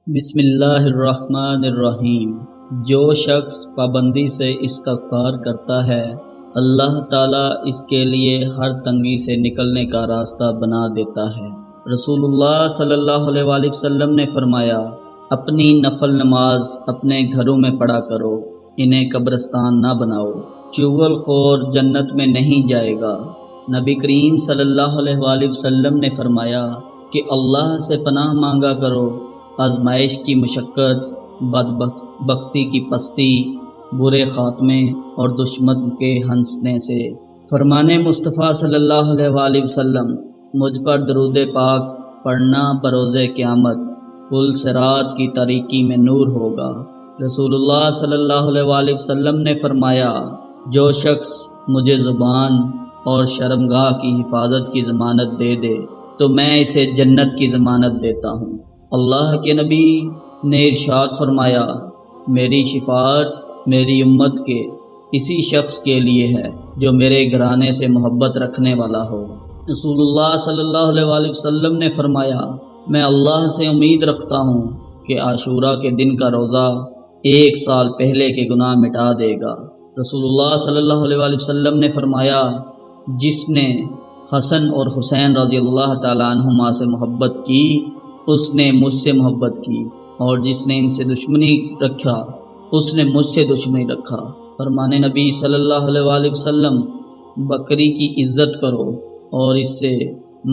بسم اللہ الرحمن الرحیم۔ جو شخص پابندی سے استغفار کرتا ہے اللہ تعالیٰ اس کے لیے ہر تنگی سے نکلنے کا راستہ بنا دیتا ہے۔ رسول اللہ صلی اللہ علیہ وآلہ وسلم نے فرمایا، اپنی نفل نماز اپنے گھروں میں پڑھا کرو، انہیں قبرستان نہ بناؤ۔ چغل خور جنت میں نہیں جائے گا۔ نبی کریم صلی اللہ علیہ وآلہ وسلم نے فرمایا کہ اللہ سے پناہ مانگا کرو آزمائش کی مشقت، بدبختی کی پستی، برے خاتمے اور دشمن کے ہنسنے سے۔ فرمان مصطفیٰ صلی اللہ علیہ وآلہ وسلم، مجھ پر درود پاک پڑھنا بروز قیامت پل صراط کی تاریکی میں نور ہوگا۔ رسول اللہ صلی اللہ علیہ وآلہ وسلم نے فرمایا، جو شخص مجھے زبان اور شرمگاہ کی حفاظت کی ضمانت دے دے تو میں اسے جنت کی ضمانت دیتا ہوں۔ اللہ کے نبی نے ارشاد فرمایا، میری شفاعت میری امت کے اسی شخص کے لیے ہے جو میرے گھرانے سے محبت رکھنے والا ہو۔ رسول اللہ صلی اللہ علیہ وآلہ وسلم نے فرمایا، میں اللہ سے امید رکھتا ہوں کہ عاشوراء کے دن کا روزہ 1 سال پہلے کے گناہ مٹا دے گا۔ رسول اللہ صلی اللہ علیہ وآلہ وسلم نے فرمایا، جس نے حسن اور حسین رضی اللہ تعالیٰ عنہما سے محبت کی اس نے مجھ سے محبت کی، اور جس نے ان سے دشمنی رکھا اس نے مجھ سے دشمنی رکھا۔ فرمان نبی صلی اللہ علیہ وآلہ وسلم، بکری کی عزت کرو اور اس سے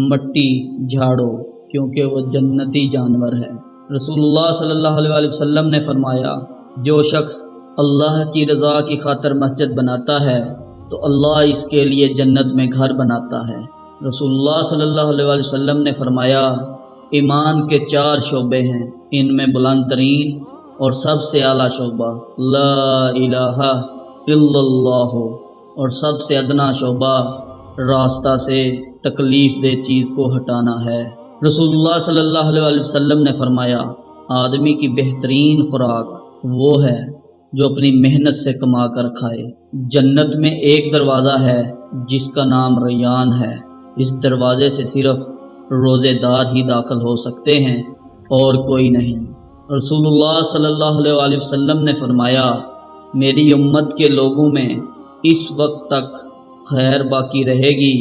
مٹی جھاڑو کیونکہ وہ جنتی جانور ہے۔ رسول اللہ صلی اللہ علیہ وآلہ وسلم نے فرمایا، جو شخص اللہ کی رضا کی خاطر مسجد بناتا ہے تو اللہ اس کے لیے جنت میں گھر بناتا ہے۔ رسول اللہ صلی اللہ علیہ وآلہ وسلم نے فرمایا، ایمان کے 4 شعبے ہیں، ان میں بلند ترین اور سب سے اعلیٰ شعبہ لا الہ الا اللہ، اور سب سے ادنا شعبہ راستہ سے تکلیف دہ چیز کو ہٹانا ہے۔ رسول اللہ صلی اللہ علیہ وآلہ وسلم نے فرمایا، آدمی کی بہترین خوراک وہ ہے جو اپنی محنت سے کما کر کھائے۔ جنت میں ایک دروازہ ہے جس کا نام ریان ہے، اس دروازے سے صرف روزے دار ہی داخل ہو سکتے ہیں اور کوئی نہیں۔ رسول اللہ صلی اللہ علیہ وآلہ وسلم نے فرمایا، میری امت کے لوگوں میں اس وقت تک خیر باقی رہے گی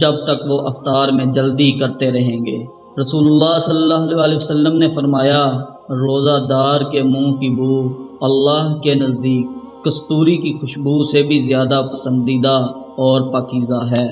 جب تک وہ افطار میں جلدی کرتے رہیں گے۔ رسول اللہ صلی اللہ علیہ وآلہ وسلم نے فرمایا، روزہ دار کے منہ کی بو اللہ کے نزدیک کستوری کی خوشبو سے بھی زیادہ پسندیدہ اور پاکیزہ ہے۔